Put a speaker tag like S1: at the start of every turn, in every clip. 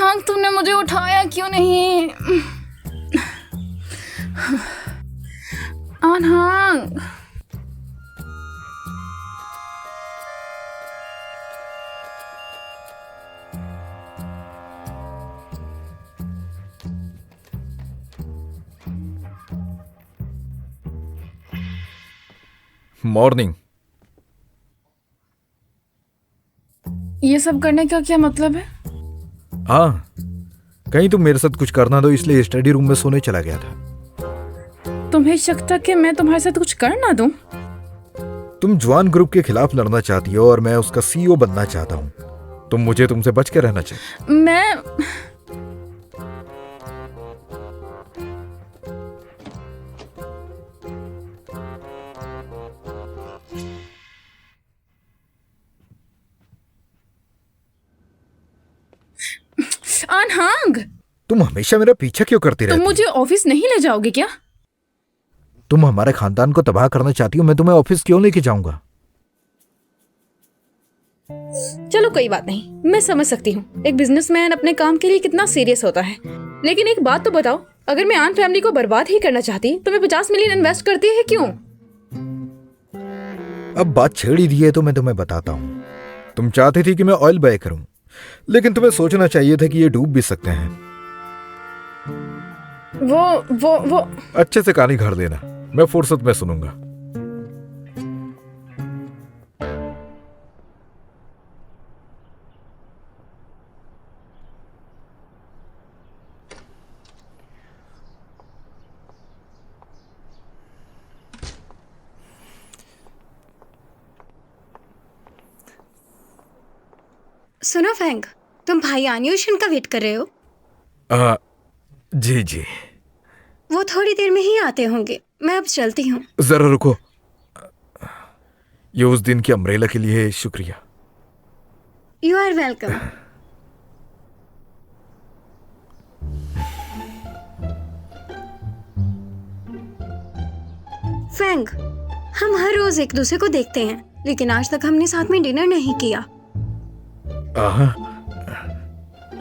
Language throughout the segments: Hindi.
S1: आनहांग, तुमने मुझे उठाया क्यों नहीं? आनहांग।
S2: मॉर्निंग।
S1: ये सब करने का क्या मतलब है?
S2: हाँ, कहीं तुम मेरे साथ कुछ करना दो इसलिए स्टडी रूम में सोने चला गया था।
S1: तुम्हें शक था कि मैं तुम्हारे साथ कुछ कर ना दूं?
S2: तुम जवान ग्रुप के खिलाफ लड़ना चाहती हो और मैं उसका सीईओ बनना चाहता हूँ। तुमसे बच के रहना चाहिए।
S1: मैं आनहांग,
S2: तुम हमेशा मेरा पीछा क्यों करती
S1: तुम
S2: रहती
S1: मुझे
S2: हो?
S1: ऑफिस नहीं ले जाओगे क्या?
S2: तुम हमारे खानदान को तबाह करना चाहती हो, मैं तुम्हें ऑफिस क्यों लेके जाऊंगा?
S1: चलो कोई बात नहीं, मैं समझ सकती हूँ एक बिजनेसमैन अपने काम के लिए कितना सीरियस होता है। लेकिन एक बात तो बताओ, अगर मैं आन फैमिली को बर्बाद ही करना चाहती तो मैं 50 मिलियन इन्वेस्ट करती है क्यों?
S2: अब बात छेड़ ही दी है तो मैं तुम्हें बताता हूँ। तुम चाहती थी कि मैं ऑयल बाय करूं, लेकिन तुम्हें सोचना चाहिए था कि ये डूब भी सकते हैं।
S1: वो
S2: अच्छे से कहानी घर देना, मैं फुर्सत में सुनूंगा।
S3: सुनो फैंग, तुम भाई आन्यूशन का वेट कर रहे हो?
S2: जी जी।
S3: वो थोड़ी देर में ही आते होंगे, मैं अब चलती हूँ।
S2: जरा रुको, ये उस दिन की अम्ब्रेला के लिए शुक्रिया।
S3: You are welcome. फैंग, हम हर रोज एक दूसरे को देखते हैं, लेकिन आज तक हमने साथ में डिनर नहीं किया।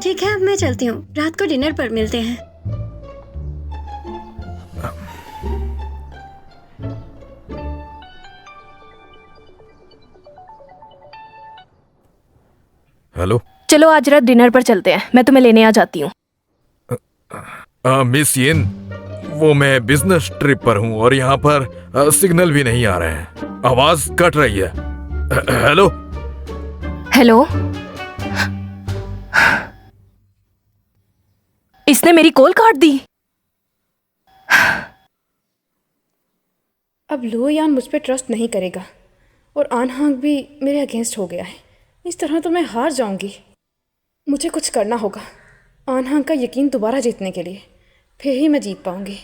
S3: ठीक है, अब मैं चलती हूँ, रात को डिनर पर मिलते हैं।
S2: हेलो।
S4: चलो आज रात डिनर पर चलते हैं, मैं तुम्हें लेने आ जाती हूँ।
S2: मिस येन, वो मैं बिजनेस ट्रिप पर हूँ और यहाँ पर सिग्नल भी नहीं आ रहे हैं, आवाज कट रही है। हेलो
S4: हेलो, इसने मेरी कॉल काट दी।
S1: अब लो यान मुझ पर ट्रस्ट नहीं करेगा और आनहांग भी मेरे अगेंस्ट हो गया है। इस तरह तो मैं हार जाऊंगी। मुझे कुछ करना होगा आनहांग का यकीन दोबारा जीतने के लिए, फिर ही मैं जीत पाऊंगी।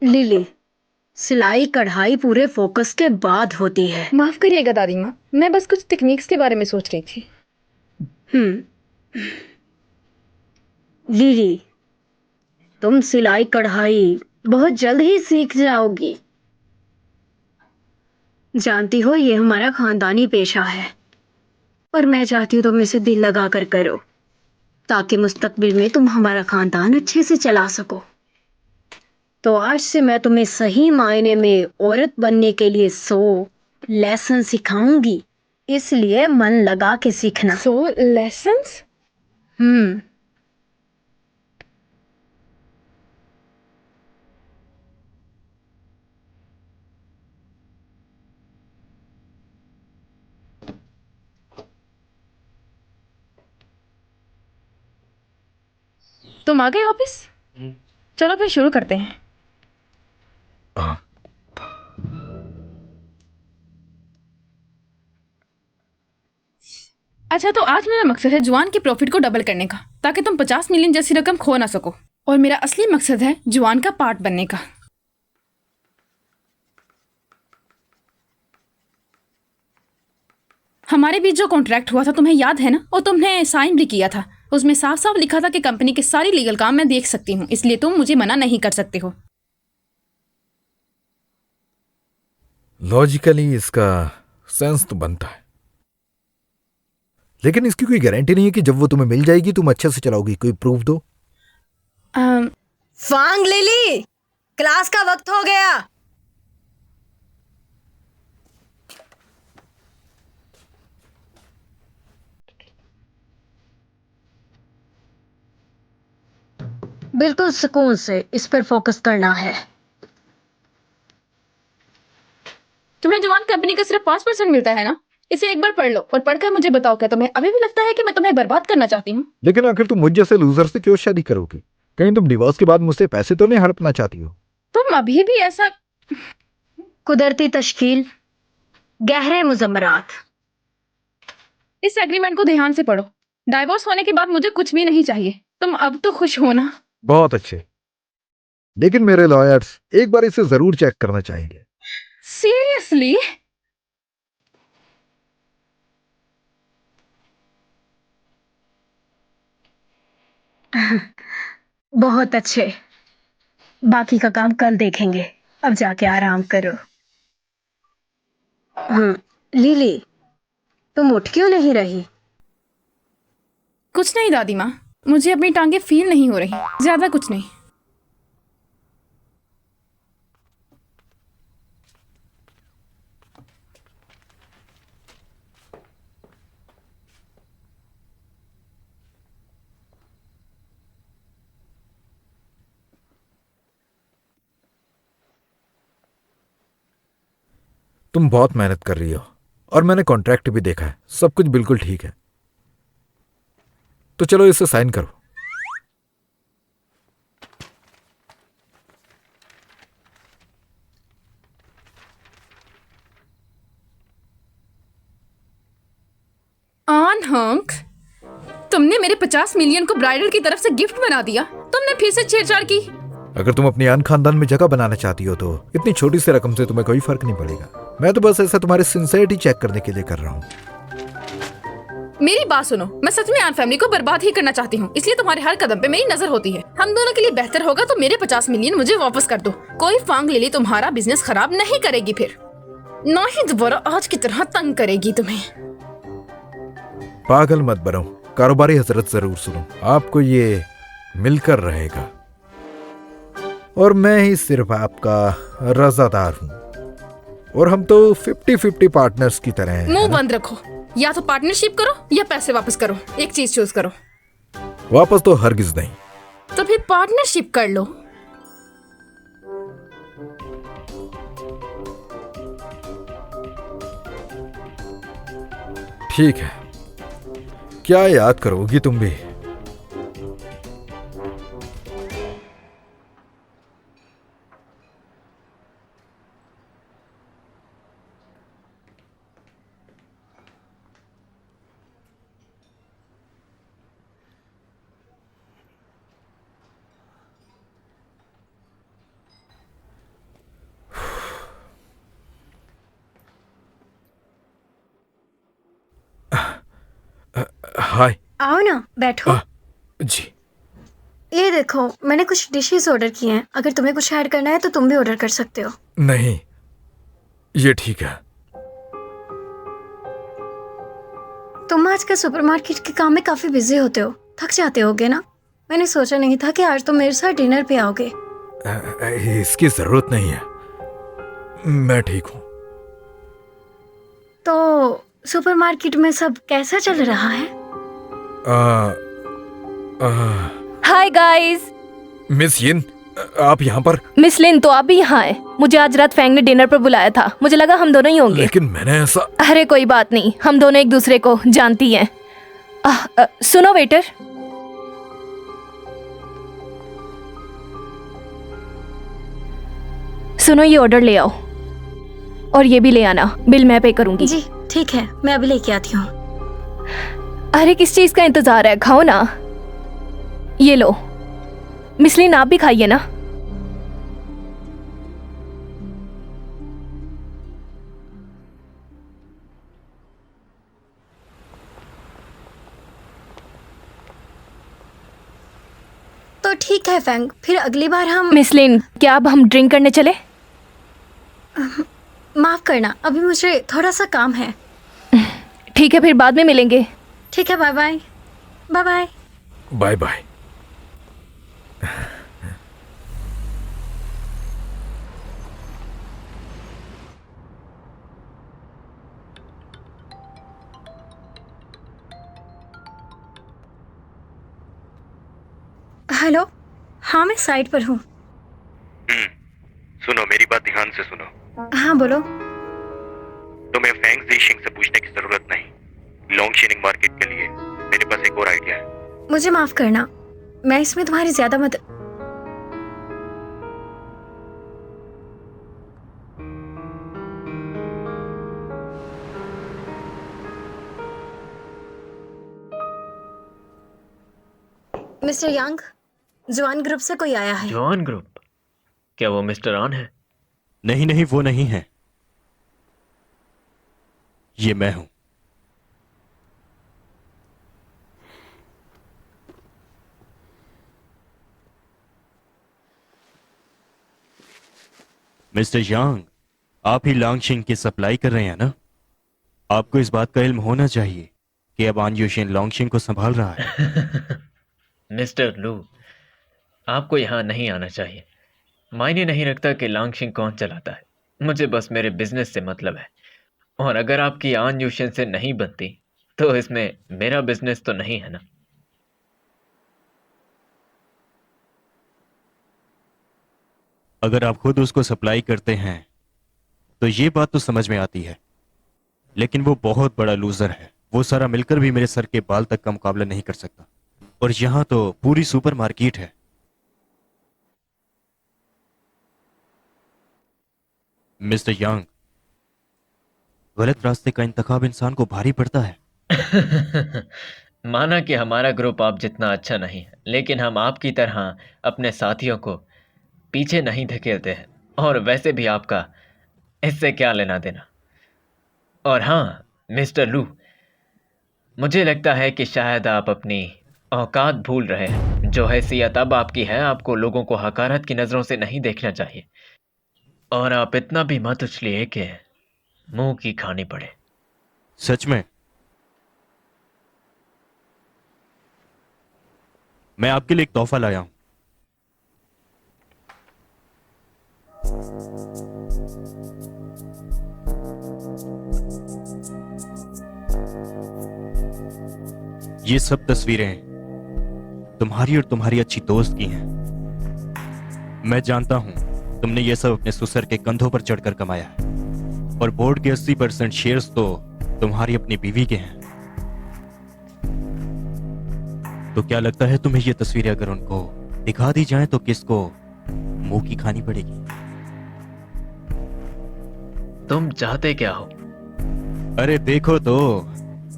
S3: लिली, सिलाई कढ़ाई पूरे फोकस के बाद होती है।
S1: माफ करिएगा दादी माँ, मैं बस कुछ टेक्निक्स के बारे में सोच रही थी।
S3: लिली, तुम सिलाई कढ़ाई बहुत जल्द ही सीख जाओगी। जानती हो, ये हमारा खानदानी पेशा है और मैं चाहती हूँ तुम इसे दिल लगा कर करो ताकि मुस्तकबिल में तुम हमारा खानदान अच्छे से चला सको। तो आज से मैं तुम्हें सही मायने में औरत बनने के लिए 100 लेसन सिखाऊंगी, इसलिए मन लगा के सीखना।
S1: So lessons? तुम आ गए ऑफिस? चलो फिर शुरू करते हैं। अच्छा, तो आज मेरा मकसद है जुआन के प्रॉफिट को डबल करने का, ताकि तुम 50 मिलियन जैसी रकम खो ना सको। और मेरा असली मकसद है जुआन का पार्ट बनने का। हमारे बीच जो कॉन्ट्रैक्ट हुआ था तुम्हें याद है ना, और तुमने साइन भी किया था। उसमें साफ साफ लिखा था कि कंपनी के सारी लीगल काम मैं देख सकती हूँ, इसलिए तुम मुझे मना नहीं कर सकते हो।
S2: लॉजिकली इसका सेंस तो बनता है, लेकिन इसकी कोई गारंटी नहीं है कि जब वो तुम्हें मिल जाएगी तुम अच्छे से चलाओगी। कोई प्रूफ दो।
S3: फांग लिली, क्लास का वक्त हो गया। बिल्कुल सुकून से इस पर फोकस करना है।
S1: तुम्हें जवान कंपनी का सिर्फ 5% मिलता है ना? इसे एक बार पढ़ लो और पढ़कर मुझे बताओ, क्या तुम्हें अभी भी लगता है कि मैं तुम्हें बर्बाद करना चाहती हूँ?
S5: लेकिन आखिर तुम मुझ जैसे लूजर से क्यों शादी करोगी? कहीं तुम डिवोर्स के बाद मुझसे पैसे तो नहीं हड़पना चाहती हो?
S1: तुम अभी भी ऐसा।
S3: कुदरती तश्कील, गहरे मुजम्मरात।
S1: इस एग्रीमेंट को ध्यान से पढ़ो। डाइवोर्स होने के बाद मुझे कुछ भी नहीं चाहिए। तुम अब तो खुश हो ना?
S5: बहुत अच्छे, लेकिन मेरे लॉयर्स एक बार इसे जरूर चेक करना चाहेंगे।
S1: सीरियसली?
S3: बहुत अच्छे, बाकी का काम कल देखेंगे। अब जाके आराम करो। लिली, तुम उठ क्यों नहीं रही?
S1: कुछ नहीं दादी माँ, मुझे अपनी टांगे फील नहीं हो रही, ज्यादा कुछ नहीं।
S2: तुम बहुत मेहनत कर रही हो और मैंने कॉन्ट्रैक्ट भी देखा है, सब कुछ बिल्कुल ठीक है। तो चलो इसे साइन करो।
S1: आन हंक, तुमने मेरे 50 मिलियन को ब्राइडल की तरफ से गिफ्ट बना दिया। तुमने फिर से छेड़छाड़ की।
S2: अगर तुम अपनी आन खानदान में जगह बनाना चाहती हो तो इतनी छोटी सी रकम से तुम्हें कोई फर्क नहीं पड़ेगा। मैं तो बस ऐसा तुम्हारी सिंसियरिटी चेक करने के लिए कर रहा हूँ।
S1: मेरी बात सुनो, मैं सच में आन फैमिली को बर्बाद ही करना चाहती हूँ, इसलिए तुम्हारे हर कदम पे मेरी नजर होती है। हम दोनों के लिए बेहतर होगा तो मेरे 50 मिलियन मुझे वापस कर दो। कोई फांग लिली तुम्हारा बिजनेस खराब नहीं करेगी, फिर ना ही दोबारा आज की तरह तंग करेगी तुम्हें।
S2: पागल मत बनो, कारोबारी हजरत जरूर सुनो, आपको ये मिलकर रहेगा और मैं ही सिर्फ आपका रजादार हूँ। और हम तो 50-50 पार्टनर्स की तरह हैं।
S1: मुंह बंद रखो, या तो पार्टनरशिप करो या पैसे वापस करो, एक चीज चूज करो।
S2: वापस तो हरगिज नहीं।
S1: तो फिर पार्टनरशिप कर लो।
S2: ठीक है, क्या याद करोगी तुम भी? हाय।
S3: आओ ना, बैठो।
S2: जी।
S3: ये देखो, मैंने कुछ डिशेस ऑर्डर किए हैं। अगर तुम्हें कुछ ऐड करना है तो तुम भी ऑर्डर कर सकते हो।
S2: नहीं, ये ठीक है।
S3: तुम आजकल सुपरमार्केट के काम में काफी बिजी होते हो, थक जाते होगे ना। मैंने सोचा नहीं था कि आज तुम मेरे साथ डिनर पे आओगे।
S2: इसकी जरूरत नहीं है, मैं ठीक हूँ।
S3: तो सुपरमार्केट में सब कैसा चल रहा है?
S4: Hi guys.
S2: मिस यिन, आप यहाँ पर?
S4: मिस लिन, तो आप भी यहाँ हैं। मुझे आज रात फैंग ने डिनर पर बुलाया था, मुझे लगा हम दोनों ही होंगे।
S2: लेकिन मैंने ऐसा।
S4: अरे कोई बात नहीं, हम दोनों एक दूसरे को जानती हैं। सुनो वेटर, सुनो ये ऑर्डर ले आओ और ये भी ले आना, बिल मैं पे करूंगी।
S3: जी ठीक है, मैं अभी लेके आती हूँ।
S4: अरे किस चीज का इंतजार है, खाओ ना। ये लो मिसलिन, आप भी खाइए ना।
S3: तो ठीक है फैंग, फिर अगली बार हम।
S4: मिसलिन, क्या अब हम ड्रिंक करने चले?
S3: माफ़ करना, अभी मुझे थोड़ा सा काम है।
S4: ठीक है, फिर बाद में मिलेंगे।
S3: ठीक है, bye bye. Bye bye.
S2: Bye bye.
S3: Hello. हाँ, मैं साइट पर हूँ।
S6: सुनो, मेरी बात ध्यान से सुनो।
S3: हाँ, बोलो।
S6: तुम्हें फैंग ज़ीशिंग से पूछने की जरूरत नहीं। लॉन्गशिनिंग मार्केट के लिए मेरे पास एक और आइडिया है।
S3: मुझे माफ़ करना, मैं इसमें तुम्हारी ज़्यादा मदद। मिस्टर यांग, जवान ग्रुप से कोई आया है।
S7: John group? क्या वो मिस्टर आन है?
S8: नहीं नहीं, वो नहीं है। ये मैं हूं। मिस्टर यांग, आप ही लॉन्गशिंग की सप्लाई कर रहे हैं ना? आपको इस बात का इल्म होना चाहिए कि अब आन यूशियन लॉन्गशिंग को संभाल रहा है।
S7: मिस्टर लू, आपको यहाँ नहीं आना चाहिए। मायने नहीं रखता कि लॉन्गशिंग कौन चलाता है। मुझे बस मेरे बिजनेस से मतलब है, और अगर आपकी आन यूशियन से नहीं बनती तो इसमें मेरा बिजनेस तो नहीं है ना।
S8: अगर आप खुद उसको सप्लाई करते हैं तो ये बात तो समझ में आती है, लेकिन वो बहुत बड़ा लूजर है। वो सारा मिलकर भी मेरे सर के बाल तक का मुकाबला नहीं कर सकता, और यहां तो पूरी सुपर मार्केट है। मिस्टर यांग, गलत रास्ते का इंतखाब इंसान को भारी पड़ता है।
S7: माना कि हमारा ग्रुप आप जितना अच्छा नहीं है, लेकिन हम आपकी तरह अपने साथियों को पीछे नहीं धकेलते हैं, और वैसे भी आपका इससे क्या लेना देना। और हाँ मिस्टर लू, मुझे लगता है कि शायद आप अपनी औकात भूल रहे हैं। जो हैसियत अब आपकी है, आपको लोगों को हकारत की नज़रों से नहीं देखना चाहिए। और आप इतना भी मत उछलिए कि मुंह की खानी पड़े।
S8: सच में? मैं आपके लिए एक तोहफा लाया हूं। ये सब तस्वीरें तुम्हारी और तुम्हारी अच्छी दोस्त की हैं। मैं जानता हूं तुमने ये सब अपने ससुर के कंधों पर चढ़कर कमाया है, और बोर्ड के 80% शेयर्स तो तुम्हारी अपनी बीवी के हैं। तो क्या लगता है तुम्हें ये तस्वीरें अगर उनको दिखा दी जाएं तो किसको मुंह की खानी पड़ेगी?
S7: तुम चाहते क्या हो?
S8: अरे देखो तो,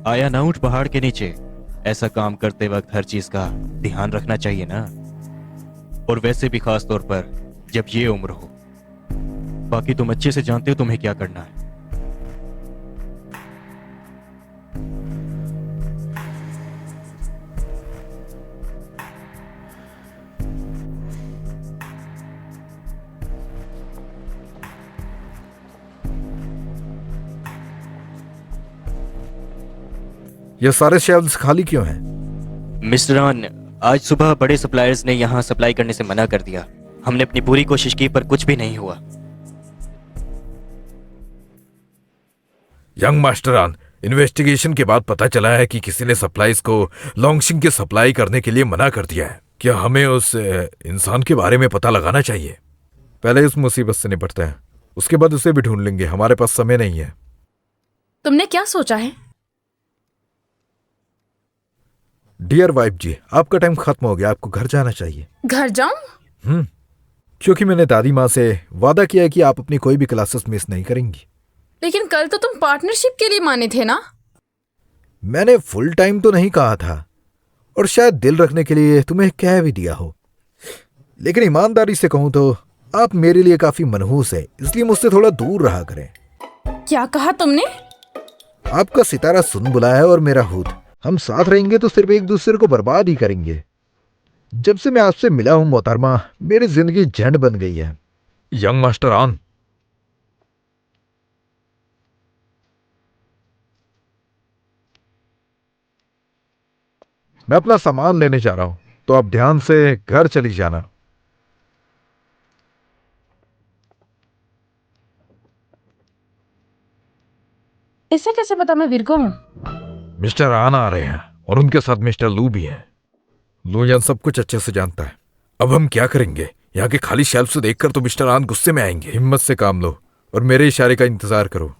S8: आया ना ऊंट पहाड़ के नीचे। ऐसा काम करते वक्त हर चीज का ध्यान रखना चाहिए ना, और वैसे भी खास तौर पर जब ये उम्र हो। बाकी तुम अच्छे से जानते हो तुम्हें क्या करना है।
S2: ये सारे शेल्व्स खाली क्यों हैं?
S8: मिस्टर आन, आज सुबह बड़े सप्लायर्स ने यहाँ सप्लाई करने से मना कर दिया। हमने अपनी पूरी कोशिश की पर कुछ भी नहीं हुआ।
S2: यंग मास्टर आन, इन्वेस्टिगेशन के बाद पता चला है कि किसी ने सप्लाईज को लॉन्गशिंग की सप्लाई करने के लिए मना कर दिया है। क्या हमें उस इंसान के बारे में पता लगाना चाहिए? पहले इस मुसीबत से निपटते हैं, उसके बाद उसे भी ढूंढ लेंगे। हमारे पास समय नहीं है।
S1: तुमने क्या सोचा है?
S2: डियर वाइफ जी, आपका टाइम खत्म हो गया, आपको घर जाना चाहिए।
S1: घर जाऊं?
S2: क्योंकि मैंने दादी माँ से वादा किया है कि आप अपनी कोई भी क्लासेस मिस नहीं करेंगी।
S1: लेकिन कल तो तुम पार्टनरशिप के लिए माने थे ना?
S2: मैंने फुल टाइम तो नहीं कहा था, और शायद दिल रखने के लिए तुम्हें कह भी दिया हो, लेकिन ईमानदारी से कहूं तो आप मेरे लिए काफी मनहूस है, इसलिए मुझसे थोड़ा दूर रहा करें।
S1: क्या कहा तुमने?
S2: आपका सितारा सुन बुलाया है और मेरा हूद। हम साथ रहेंगे तो सिर्फ एक दूसरे को बर्बाद ही करेंगे। जब से मैं आपसे मिला हूं मोहतरमा, मेरी जिंदगी झंड बन गई है। यंग मास्टर आन,
S5: मैं अपना सामान लेने जा रहा हूं, तो आप ध्यान से घर चली जाना।
S1: ऐसे कैसे पता मैं विरगो हूँ?
S2: मिस्टर आन आ रहे हैं और उनके साथ मिस्टर लू भी हैं। लू यान सब कुछ अच्छे से जानता है। अब हम क्या करेंगे? यहाँ के खाली शेल्फ से देखकर तो मिस्टर आन गुस्से में आएंगे। हिम्मत से काम लो और मेरे इशारे का इंतजार करो।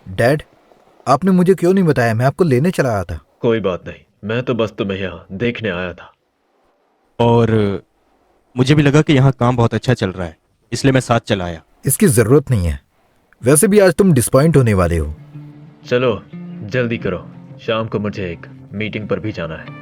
S2: डैड, आपने मुझे क्यों नहीं बताया? मैं आपको लेने चला आया था।
S7: कोई बात नहीं, मैं तो बस तुम्हें यहाँ देखने आया था।
S8: और मुझे भी लगा कि यहाँ काम बहुत अच्छा चल रहा है, इसलिए मैं साथ चला आया।
S2: इसकी जरूरत नहीं है। वैसे भी आज तुम डिसपॉइंट होने वाले हो।
S7: चलो जल्दी करो, शाम को मुझे एक मीटिंग पर भी जाना है।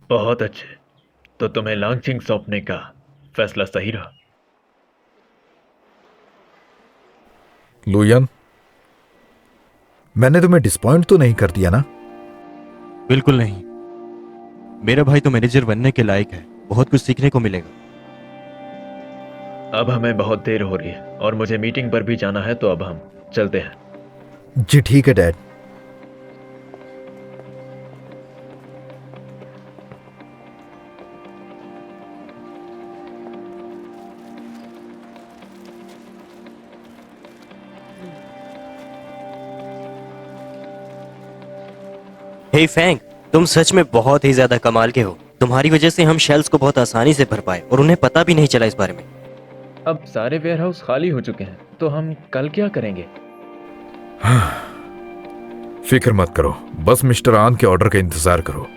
S7: बहुत अच्छे, तो तुम्हें लॉन्चिंग सौंपने का फैसला सही रहा।
S2: लुयन, मैंने तुम्हें डिसपॉइंट तो नहीं कर दिया ना?
S8: बिल्कुल नहीं, मेरा भाई तो मैनेजर बनने के लायक है, बहुत कुछ सीखने को मिलेगा।
S7: अब हमें बहुत देर हो रही है और मुझे मीटिंग पर भी जाना है, तो अब हम चलते हैं।
S2: जी ठीक है डैड।
S9: हे फैंग, तुम सच में बहुत ही ज्यादा कमाल के हो। तुम्हारी वजह से हम शेल्स को बहुत आसानी से भर पाए और उन्हें पता भी नहीं चला इस बारे में।
S7: अब सारे वेयरहाउस खाली हो चुके हैं, तो हम कल क्या करेंगे?
S2: फिक्र मत करो, बस मिस्टर आन के ऑर्डर का इंतजार करो।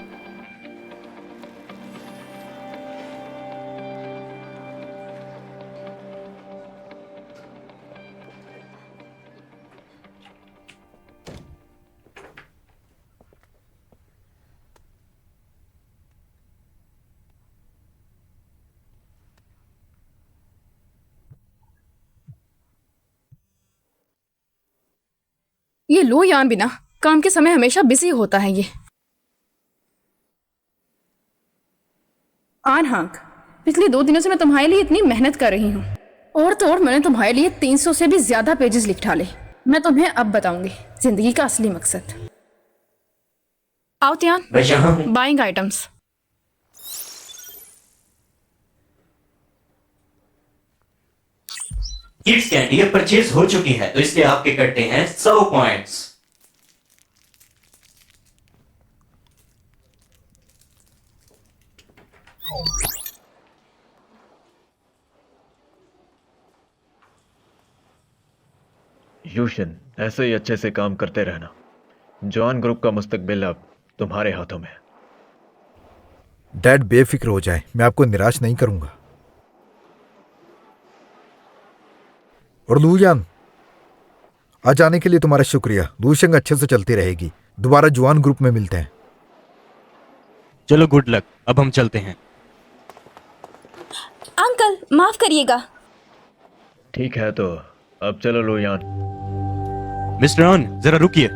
S1: ये लो यान बिना काम के समय हमेशा बिजी होता है ये। आन हांक, पिछले 2 दिनों से मैं तुम्हारे लिए इतनी मेहनत कर रही हूँ, और तो और मैंने तुम्हारे लिए 300 से भी ज्यादा पेजेस लिख डाले। मैं तुम्हें अब बताऊंगी जिंदगी का असली मकसद। आओ त्यान,
S9: मैं यहाँ हूँ।
S1: Buying items.
S9: किड्स कैंडी अब परचेज हो चुकी है, तो इसलिए आपके कटते हैं 100 पॉइंट्स।
S7: यूशन, ऐसे ही अच्छे से काम करते रहना। जॉन ग्रुप का मुस्तकबिल अब तुम्हारे हाथों में है।
S2: डैड बेफिक्र हो जाए, मैं आपको निराश नहीं करूंगा। और लूयान, आज आने के लिए तुम्हारा शुक्रिया। लूशंग अच्छे से चलती रहेगी। दोबारा जुआन ग्रुप में मिलते हैं।
S8: चलो गुड लक, अब हम चलते हैं।
S3: अंकल माफ करिएगा।
S7: ठीक है, तो अब चलो लुयान।
S8: मिस्टर आन, जरा रुकिए।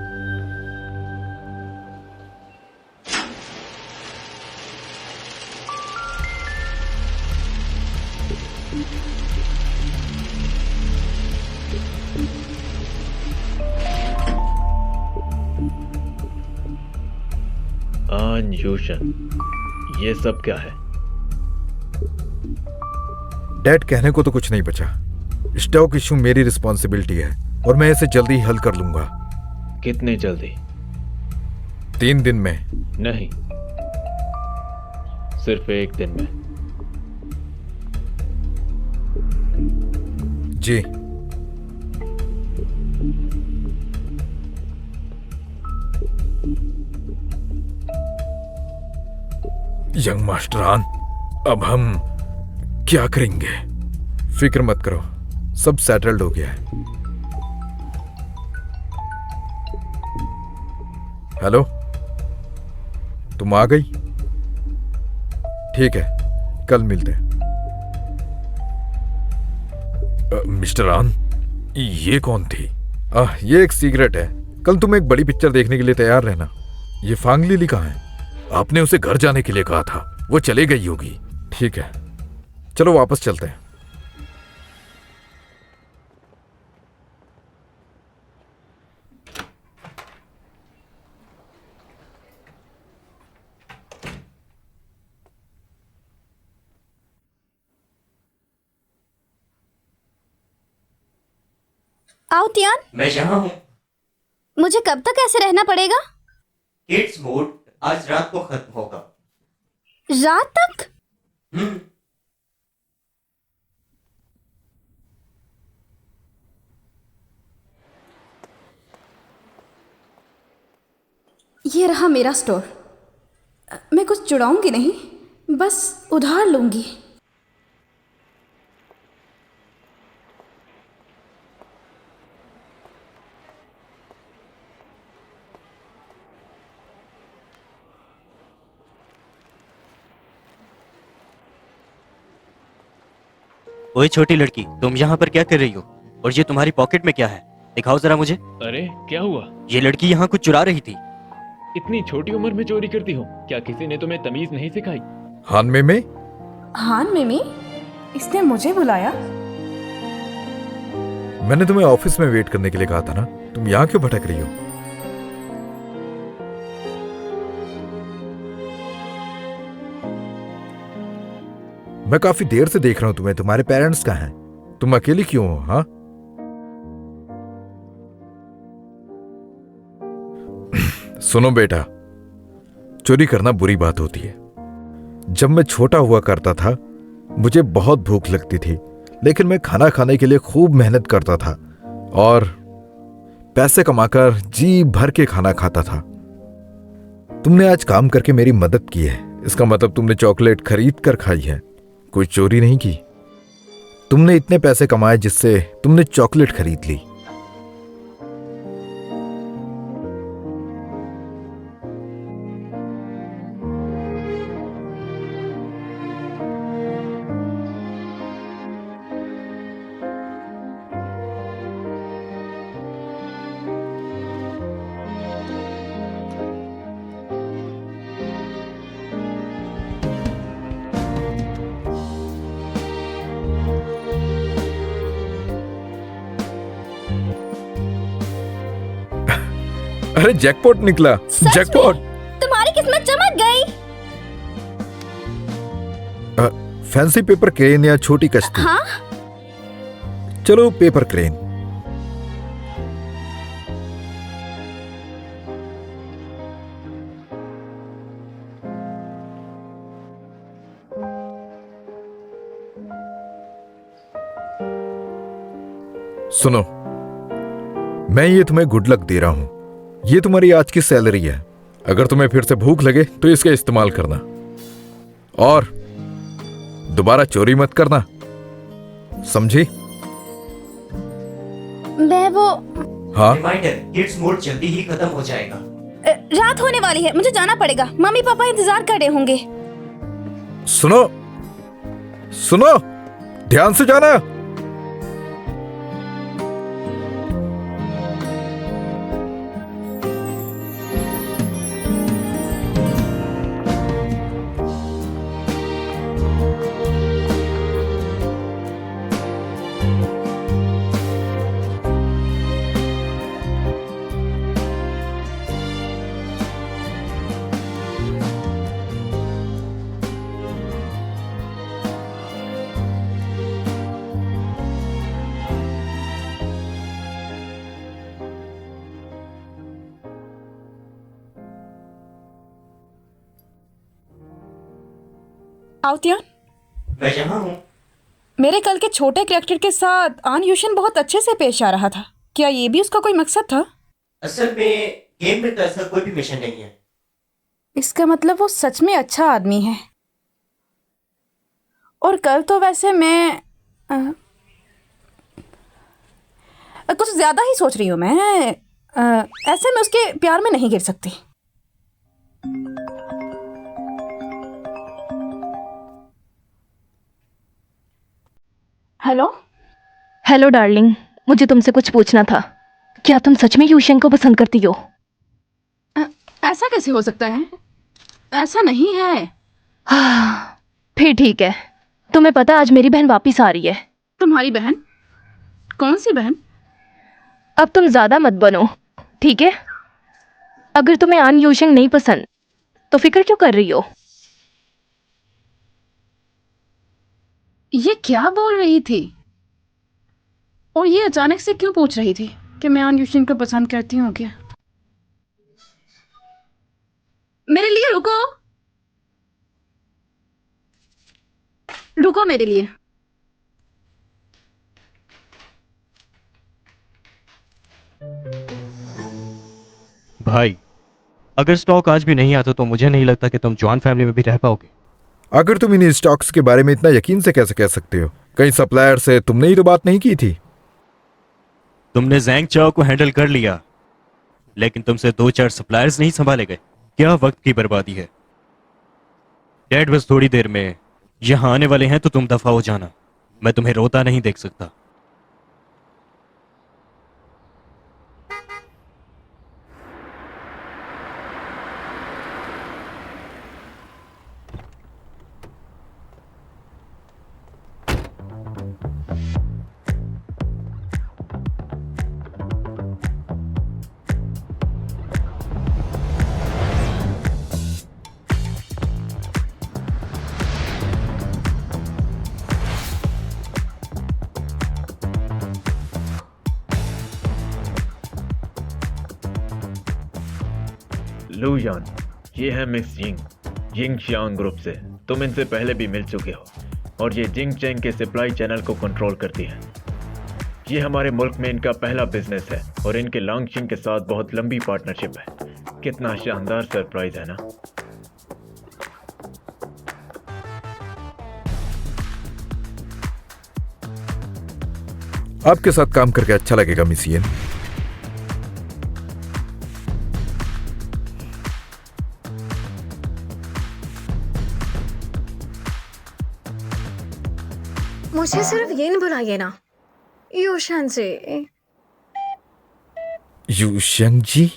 S7: आन यूशन, ये सब क्या है?
S2: डैड, कहने को तो कुछ नहीं बचा। स्टॉक इशू मेरी रिस्पॉन्सिबिलिटी है और मैं इसे जल्दी ही हल कर लूंगा।
S7: कितनी जल्दी?
S2: 3 दिन में।
S7: नहीं, सिर्फ 1 दिन में।
S2: जी। यंग मास्टर आन, अब हम क्या करेंगे? फिक्र मत करो, सब सेटल्ड हो गया है। हेलो, तुम आ गई? ठीक है, कल मिलते हैं। मिस्टर आन, ये कौन थी? ये एक सीक्रेट है। कल तुम एक बड़ी पिक्चर देखने के लिए तैयार रहना। ये फांग लिली कहाँ है? आपने उसे घर जाने के लिए कहा था, वो चले गई होगी। ठीक है, चलो वापस चलते हैं।
S3: आओ तियान,
S9: मैं यहाँ हूँ।
S3: मुझे कब तक ऐसे रहना पड़ेगा?
S9: किड्स मोड आज रात को खत्म होगा।
S3: रात तक? ये रहा मेरा स्टोर। मैं कुछ चुराऊंगी नहीं, बस उधार लूंगी।
S9: ओए छोटी लड़की, तुम यहाँ पर क्या कर रही हो? और ये तुम्हारी पॉकेट में क्या है? दिखाओ जरा मुझे।
S10: अरे क्या हुआ?
S9: ये लड़की यहाँ कुछ चुरा रही थी।
S10: इतनी छोटी उम्र में चोरी करती हो? क्या किसी ने तुम्हें तमीज नहीं सिखाई?
S2: हान में
S1: हान मिमी, इसने मुझे बुलाया?
S2: मैंने तुम्हें ऑफिस में वेट करने के लिए कहा था ना, तुम यहाँ क्यों भटक रही हो? मैं काफी देर से देख रहा हूं तुम्हें। तुम्हारे पेरेंट्स कहाँ हैं? तुम अकेली क्यों हो? हाँ, सुनो बेटा, चोरी करना बुरी बात होती है। जब मैं छोटा हुआ करता था, मुझे बहुत भूख लगती थी, लेकिन मैं खाना खाने के लिए खूब मेहनत करता था और पैसे कमाकर जी भर के खाना खाता था। तुमने आज काम करके मेरी मदद की है, इसका मतलब तुमने चॉकलेट खरीद कर खाई है, कोई चोरी नहीं की। तुमने इतने पैसे कमाए जिससे तुमने चॉकलेट खरीद ली। अरे जैकपॉट निकला, जैकपॉट।
S3: तुम्हारी किस्मत चमक गई।
S2: फैंसी पेपर क्रेन या छोटी कश्ती?
S3: हाँ?
S2: चलो पेपर क्रेन। सुनो, मैं ये तुम्हें गुड लक दे रहा हूं। ये तुम्हारी आज की सैलरी है। अगर तुम्हें फिर से भूख लगे तो इसका इस्तेमाल करना और दोबारा चोरी मत करना, समझी?
S3: मैं वो
S2: हाँ,
S9: रिमाइंडर, किड्स मोड जल्दी ही खत्म हो जाएगा।
S3: रात होने वाली है, मुझे जाना पड़ेगा। मम्मी पापा इंतजार कर रहे होंगे।
S2: सुनो सुनो, ध्यान से जाना।
S1: आवतियान,
S9: मैं यहाँ हूँ।
S1: मेरे कल के छोटे कैरेक्टर के साथ आन यूशन बहुत अच्छे से पेश आ रहा था। क्या ये भी उसका कोई मकसद था?
S9: असल में गेम में तो ऐसा कोई भी मिशन नहीं है।
S1: इसका मतलब वो सच में अच्छा आदमी है। और कल तो वैसे मैं कुछ ज्यादा ही सोच रही हूँ। मैं ऐसे में उसके प्यार में नहीं गिर सकती। हेलो।
S4: हेलो डार्लिंग, मुझे तुमसे कुछ पूछना था। क्या तुम सच में यूशेंग को पसंद करती हो?
S1: ऐसा कैसे हो सकता है? ऐसा नहीं है।
S4: फिर ठीक है। तुम्हें पता आज मेरी बहन वापिस आ रही है।
S1: तुम्हारी बहन? कौन सी बहन?
S4: अब तुम ज्यादा मत बनो, ठीक है? अगर तुम्हें आन यूशेंग नहीं पसंद तो फिक्र क्यों कर रही हो?
S1: ये क्या बोल रही थी? और ये अचानक से क्यों पूछ रही थी कि मैं आन यूशिन को पसंद करती हूँ क्या? मेरे लिए रुको, रुको मेरे लिए।
S8: भाई, अगर स्टॉक आज भी नहीं आता तो मुझे नहीं लगता कि तुम जॉन फैमिली में भी रह पाओगे।
S2: अगर तुम इन स्टॉक्स के बारे में इतना यकीन से कैसे कह सकते हो? कहीं सप्लायर से तुमने ही तो बात नहीं की थी।
S8: तुमने जैंग चाओ को हैंडल कर लिया, लेकिन तुमसे 2-4 सप्लायर्स नहीं संभाले गए। क्या वक्त की बर्बादी है। डैड बस थोड़ी देर में यहां आने वाले हैं तो तुम दफा हो जाना। मैं तुम्हें रोता नहीं देख सकता।
S10: लू यान, ये है miss Ying, Ying Xiang group से। तुम इनसे पहले भी मिल चुके हो और ये जिंग चैंग के सप्लाई चैनल को कंट्रोल करती है। ये हमारे मुल्क में इनका पहला बिजनेस है और इनके लॉन्गशिंग के साथ बहुत लंबी पार्टनरशिप है। कितना शानदार सरप्राइज है ना।
S2: आपके साथ काम करके अच्छा लगेगा मिस येन।
S1: मुझे सिर्फ ये नहीं बुलाइए ना, यूशन से।
S2: यूशेंग जी।